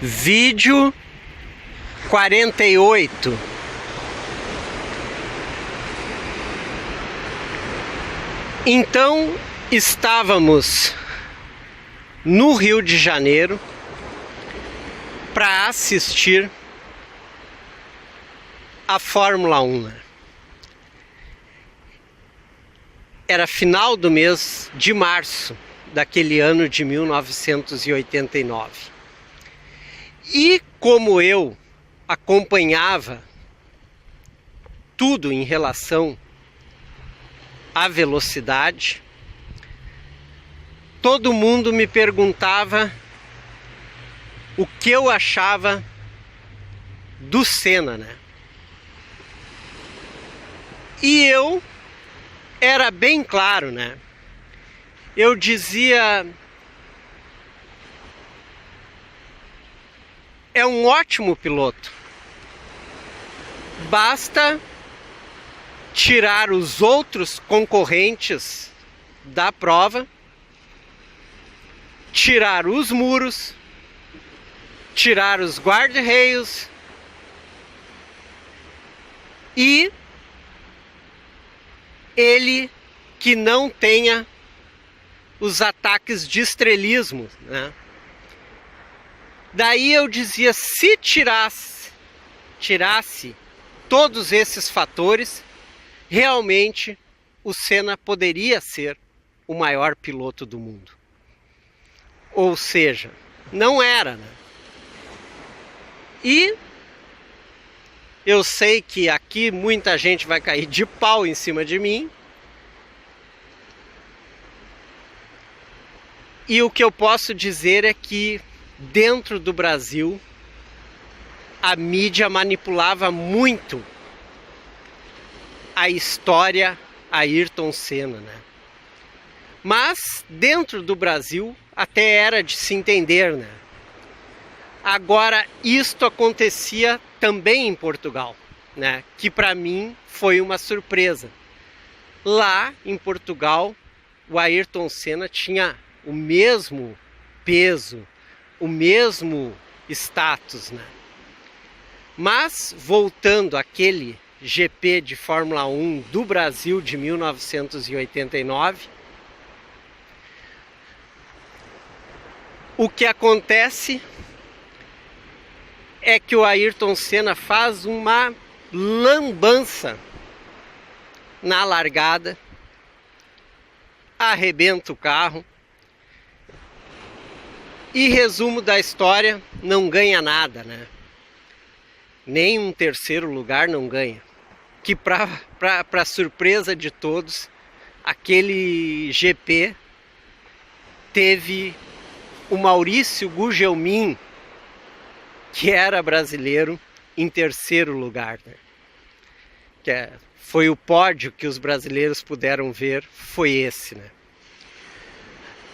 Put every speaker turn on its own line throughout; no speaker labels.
Vídeo 48. Então estávamos no Rio de Janeiro para assistir a Fórmula 1. Era final do mês de março daquele ano de 1989. E como eu acompanhava tudo em relação à velocidade, todo mundo me perguntava o que eu achava do Senna, né? E eu era bem claro, né? Eu dizia: é um ótimo piloto. Basta tirar os outros concorrentes da prova, tirar os muros, tirar os guarda-reios e ele que não tenha os ataques de estrelismo, né? Daí eu dizia, se tirasse todos esses fatores, realmente o Senna poderia ser o maior piloto do mundo. Ou seja, não era, né? E eu sei que aqui muita gente vai cair de pau em cima de mim. E o que eu posso dizer é que dentro do Brasil a mídia manipulava muito a história Ayrton Senna, né? Mas dentro do Brasil até era de se entender, né? Agora isto acontecia também em Portugal, né? Que para mim foi uma surpresa. Lá em Portugal o Ayrton Senna tinha o mesmo peso, o mesmo status, né? Mas voltando àquele GP de Fórmula 1 do Brasil de 1989, o que acontece é que o Ayrton Senna faz uma lambança na largada, arrebenta o carro. E resumo da história, não ganha nada, né? Nem um terceiro lugar não ganha. Que para surpresa de todos, aquele GP teve o Maurício Gugelmin, que era brasileiro, em terceiro lugar, né? Foi o pódio que os brasileiros puderam ver, foi esse, né?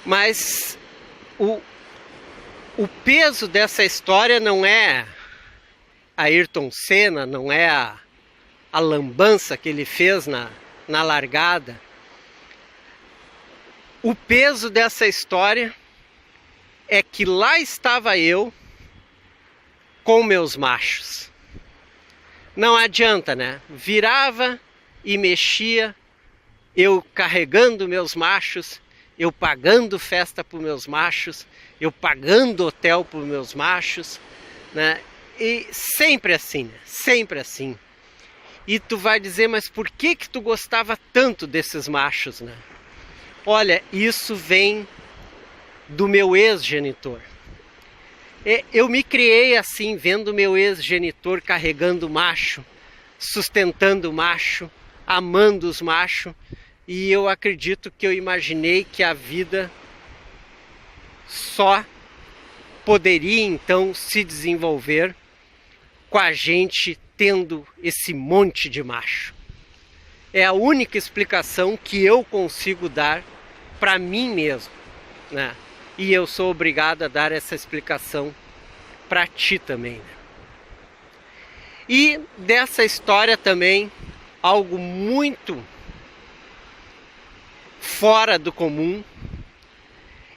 Mas o peso dessa história não é Ayrton Senna, não é a lambança que ele fez na largada. O peso dessa história é que lá estava eu com meus machos. Não adianta, né? Virava e mexia, eu carregando meus machos, eu pagando festa para os meus machos, eu pagando hotel para os meus machos, né? E sempre assim, né? Sempre assim. E tu vai dizer, mas por que tu gostava tanto desses machos, né? Olha, isso vem do meu ex-genitor. Eu me criei assim, vendo meu ex-genitor carregando macho, sustentando macho, amando os machos. E eu acredito que eu imaginei que a vida só poderia então se desenvolver com a gente tendo esse monte de macho. É a única explicação que eu consigo dar para mim mesmo, né? E eu sou obrigado a dar essa explicação para ti também, né? E dessa história também, algo muito fora do comum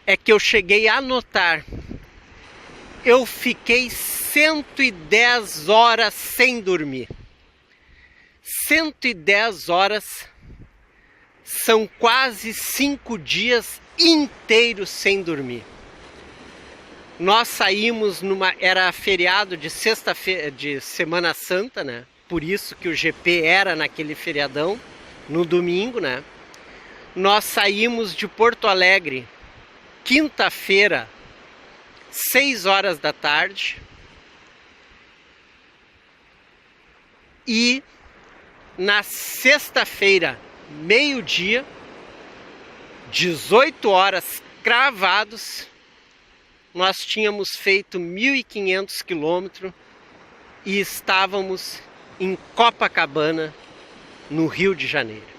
é que eu cheguei a notar eu fiquei 110 horas sem dormir. 110 horas são quase 5 dias inteiros sem dormir. Nós saímos era feriado de sexta-feira, de Semana Santa, né? Por isso que o GP era naquele feriadão, no domingo, né? Nós saímos de Porto Alegre, quinta-feira, 6 horas da tarde. E na sexta-feira, meio-dia, 18 horas cravados, nós tínhamos feito 1.500 quilômetros e estávamos em Copacabana, no Rio de Janeiro.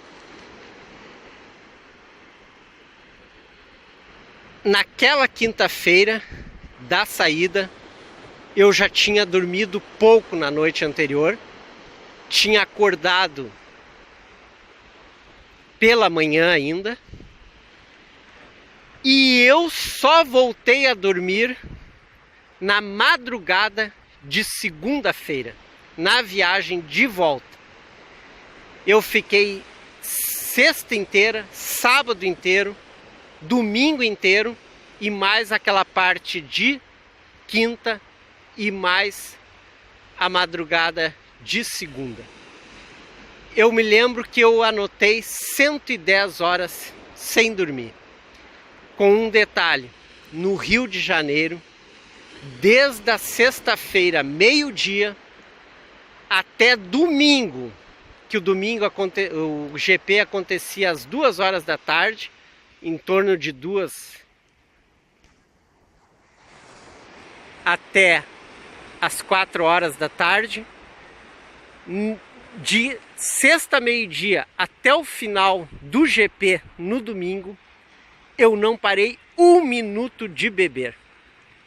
Naquela quinta-feira da saída, eu já tinha dormido pouco na noite anterior, tinha acordado pela manhã ainda, e eu só voltei a dormir na madrugada de segunda-feira, na viagem de volta. Eu fiquei sexta inteira, sábado inteiro, domingo inteiro e mais aquela parte de quinta e mais a madrugada de segunda. Eu me lembro que eu anotei 110 horas sem dormir. Com um detalhe, no Rio de Janeiro, desde a sexta-feira, meio-dia, até domingo, que o GP acontecia às 2 horas da tarde, em torno de 2 até às 4 horas da tarde, de sexta meio-dia até o final do GP no domingo, eu não parei 1 minuto de beber.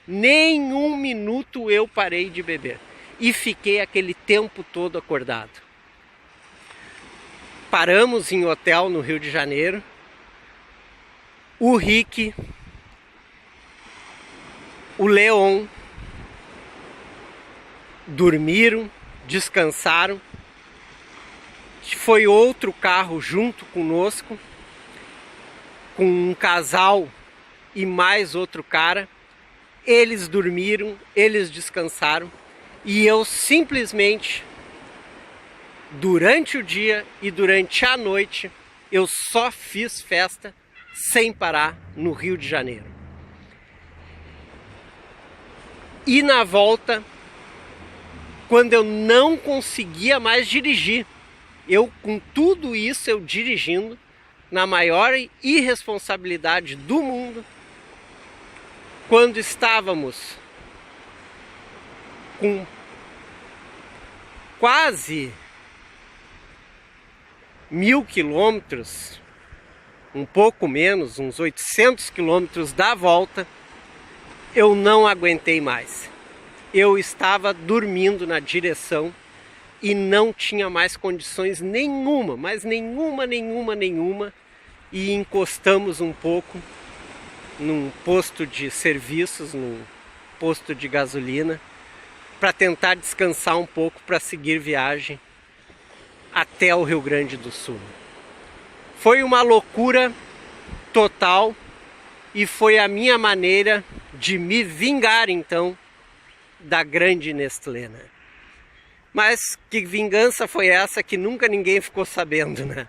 Nem 1 minuto eu parei de beber. E fiquei aquele tempo todo acordado. Paramos em hotel no Rio de Janeiro. O Rick, o Leon dormiram, descansaram. Foi outro carro junto conosco, com um casal e mais outro cara. Eles dormiram, eles descansaram e eu simplesmente, durante o dia e durante a noite, eu só fiz festa sem parar no Rio de Janeiro. E na volta, quando eu não conseguia mais dirigir, eu com tudo isso eu dirigindo, na maior irresponsabilidade do mundo, quando estávamos com quase 1.000 quilômetros, um pouco menos, uns 800 quilômetros da volta, eu não aguentei mais. Eu estava dormindo na direção e não tinha mais condições nenhuma, mas nenhuma, e encostamos um pouco num posto de serviços, num posto de gasolina, para tentar descansar um pouco para seguir viagem até o Rio Grande do Sul. Foi uma loucura total e foi a minha maneira de me vingar então da grande Nestlé, né? Mas que vingança foi essa que nunca ninguém ficou sabendo, né?